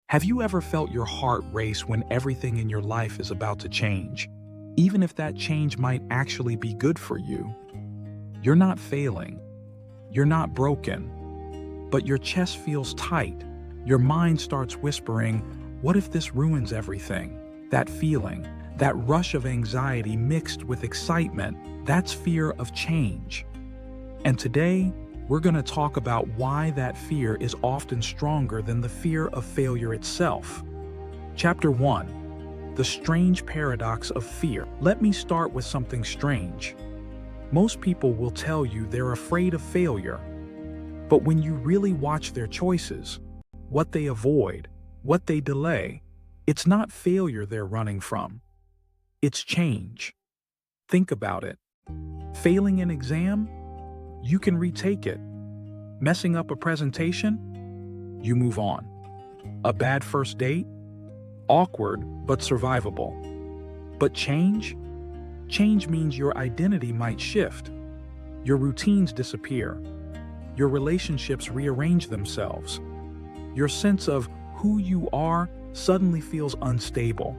Have you ever felt your heart race when everything in your life is about to change, even if that change might actually be good for you? You're not failing. You're not broken. But your chest feels tight. Your mind starts whispering, what if this ruins everything? That feeling, that rush of anxiety mixed with excitement, that's fear of change. And today, we're going to talk about why that fear is often stronger than the fear of failure itself. Chapter 1. The Strange Paradox of Fear. Let me start with something strange. Most people will tell you they're afraid of failure, but when you really watch their choices, what they avoid, what they delay, it's not failure they're running from. It's change. Think about it. Failing an exam? You can retake it. Messing up a presentation? You move on. A bad first date? Awkward, but survivable. But change? Change means your identity might shift. Your routines disappear. Your relationships rearrange themselves. Your sense of who you are suddenly feels unstable.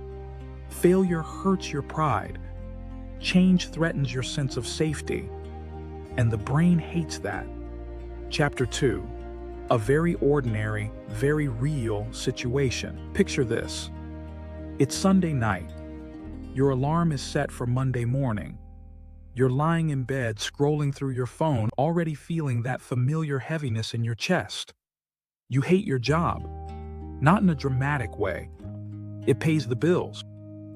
Failure hurts your pride. Change threatens your sense of safety. And the brain hates that. Chapter 2. A very ordinary, very real situation. Picture this. It's Sunday night. Your alarm is set for Monday morning. You're lying in bed, scrolling through your phone, already feeling that familiar heaviness in your chest. You hate your job. Not in a dramatic way. It pays the bills.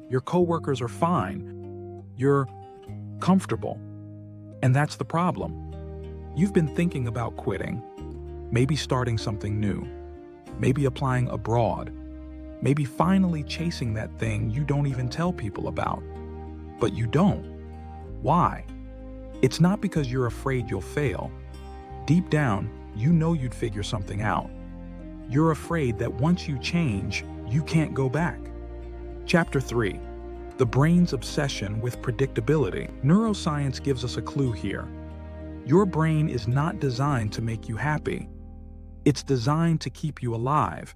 Your coworkers are fine. You're comfortable. And that's the problem. You've been thinking about quitting, maybe starting something new, maybe applying abroad, maybe finally chasing that thing you don't even tell people about. But you don't. Why? It's not because you're afraid you'll fail. Deep down, you know you'd figure something out. You're afraid that once you change, you can't go back. Chapter 3. The brain's obsession with predictability. Neuroscience gives us a clue here. Your brain is not designed to make you happy. It's designed to keep you alive.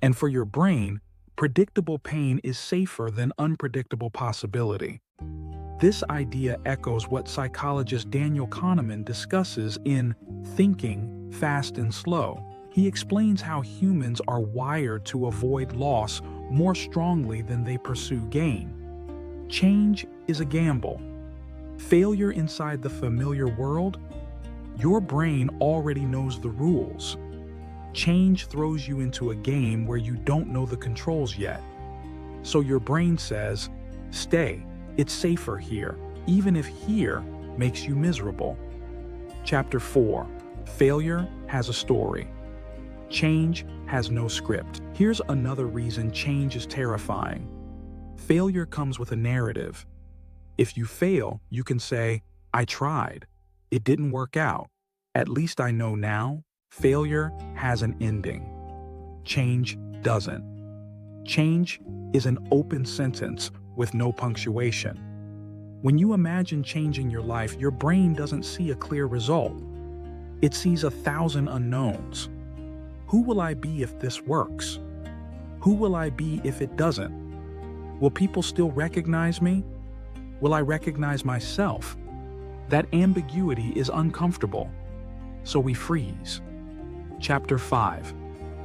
And for your brain, predictable pain is safer than unpredictable possibility. This idea echoes what psychologist Daniel Kahneman discusses in Thinking, Fast and Slow. He explains how humans are wired to avoid loss more strongly than they pursue gain. Change is a gamble. Failure inside the familiar world? Your brain already knows the rules. Change throws you into a game where you don't know the controls yet. So your brain says, stay, it's safer here, even if here makes you miserable. Chapter 4. Failure has a story. Change has no script. Here's another reason change is terrifying. Failure comes with a narrative. If you fail, you can say, I tried. It didn't work out. At least I know now. Failure has an ending. Change doesn't. Change is an open sentence with no punctuation. When you imagine changing your life, your brain doesn't see a clear result. It sees 1,000 unknowns. Who will I be if this works? Who will I be if it doesn't? Will people still recognize me? Will I recognize myself? That ambiguity is uncomfortable, so we freeze. Chapter 5.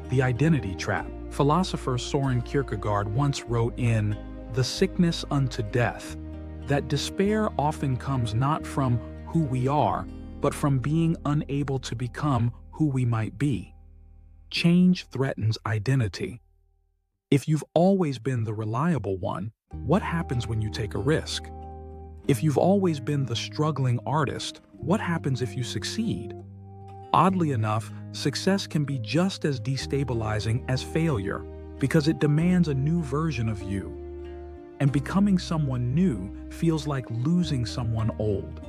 The Identity Trap. Philosopher Soren Kierkegaard once wrote in The Sickness Unto Death that despair often comes not from who we are, but from being unable to become who we might be. Change threatens identity. If you've always been the reliable one, what happens when you take a risk? If you've always been the struggling artist, what happens if you succeed? Oddly enough, success can be just as destabilizing as failure because it demands a new version of you. And becoming someone new feels like losing someone old,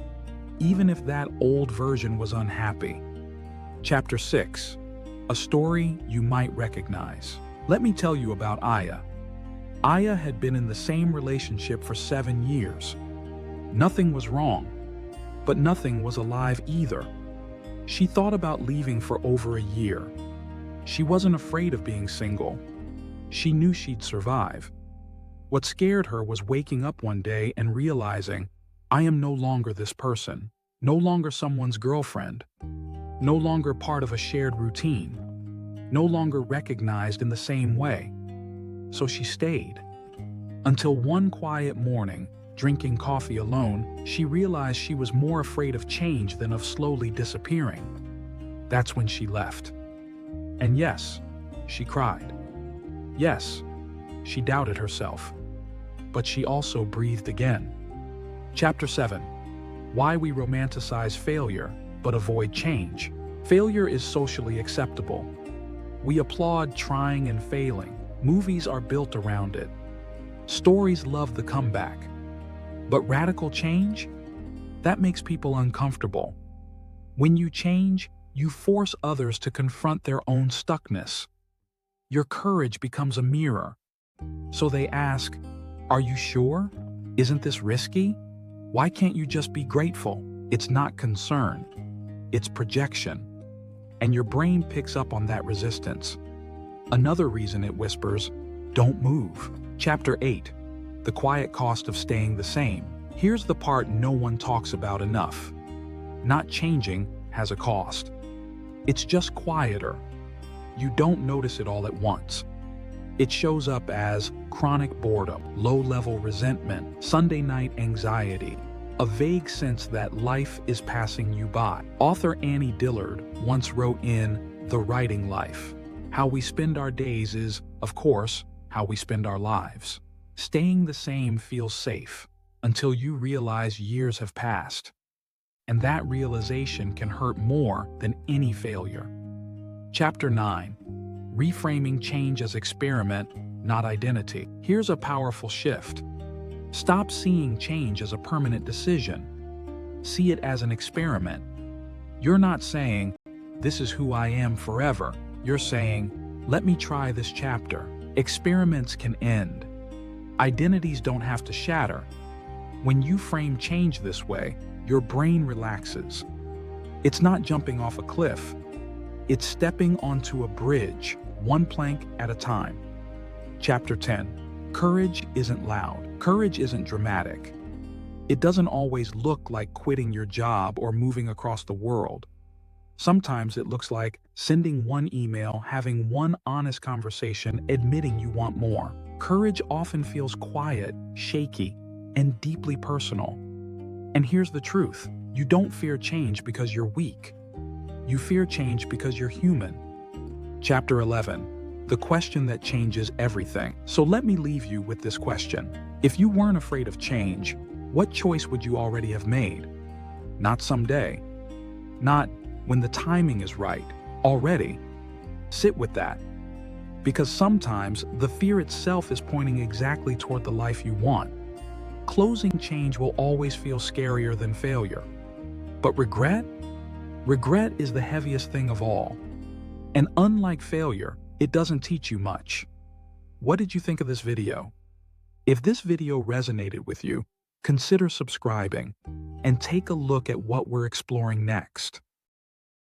even if that old version was unhappy. Chapter 6. A story you might recognize. Let me tell you about Aya. Aya had been in the same relationship for 7 years. Nothing was wrong, but nothing was alive either. She thought about leaving for over a year. She wasn't afraid of being single. She knew she'd survive. What scared her was waking up one day and realizing, I am no longer this person, no longer someone's girlfriend, no longer part of a shared routine, no longer recognized in the same way. So she stayed. Until one quiet morning, drinking coffee alone, she realized she was more afraid of change than of slowly disappearing. That's when she left. And yes, she cried. Yes, she doubted herself. But she also breathed again. Chapter 7. Why we romanticize failure but avoid change. Failure is socially acceptable. We applaud trying and failing. Movies are built around it. Stories love the comeback. But radical change? That makes people uncomfortable. When you change, you force others to confront their own stuckness. Your courage becomes a mirror. So they ask, are you sure? Isn't this risky? Why can't you just be grateful? It's not concern. It's projection. And your brain picks up on that resistance. Another reason it whispers, don't move. Chapter 8. The quiet cost of staying the same. Here's the part no one talks about enough. Not changing has a cost. It's just quieter. You don't notice it all at once. It shows up as chronic boredom, low-level resentment, Sunday night anxiety, a vague sense that life is passing you by. Author Annie Dillard once wrote in The Writing Life, how we spend our days is, of course, how we spend our lives. Staying the same feels safe until you realize years have passed. And that realization can hurt more than any failure. Chapter 9. Reframing change as experiment, not identity. Here's a powerful shift. Stop seeing change as a permanent decision. See it as an experiment. You're not saying, this is who I am forever. You're saying, let me try this chapter. Experiments can end. Identities don't have to shatter. When you frame change this way, your brain relaxes. It's not jumping off a cliff. It's stepping onto a bridge, one plank at a time. Chapter 10. Courage isn't loud. Courage isn't dramatic. It doesn't always look like quitting your job or moving across the world. Sometimes it looks like sending one email, having one honest conversation, admitting you want more. Courage often feels quiet, shaky, and deeply personal. And here's the truth. You don't fear change because you're weak. You fear change because you're human. Chapter 11. The question that changes everything. So let me leave you with this question. If you weren't afraid of change, what choice would you already have made? Not someday. Not when the timing is right. Already. Sit with that. Because sometimes the fear itself is pointing exactly toward the life you want. Closing change will always feel scarier than failure. But regret? Regret is the heaviest thing of all. And unlike failure, it doesn't teach you much. What did you think of this video? If this video resonated with you, consider subscribing and take a look at what we're exploring next.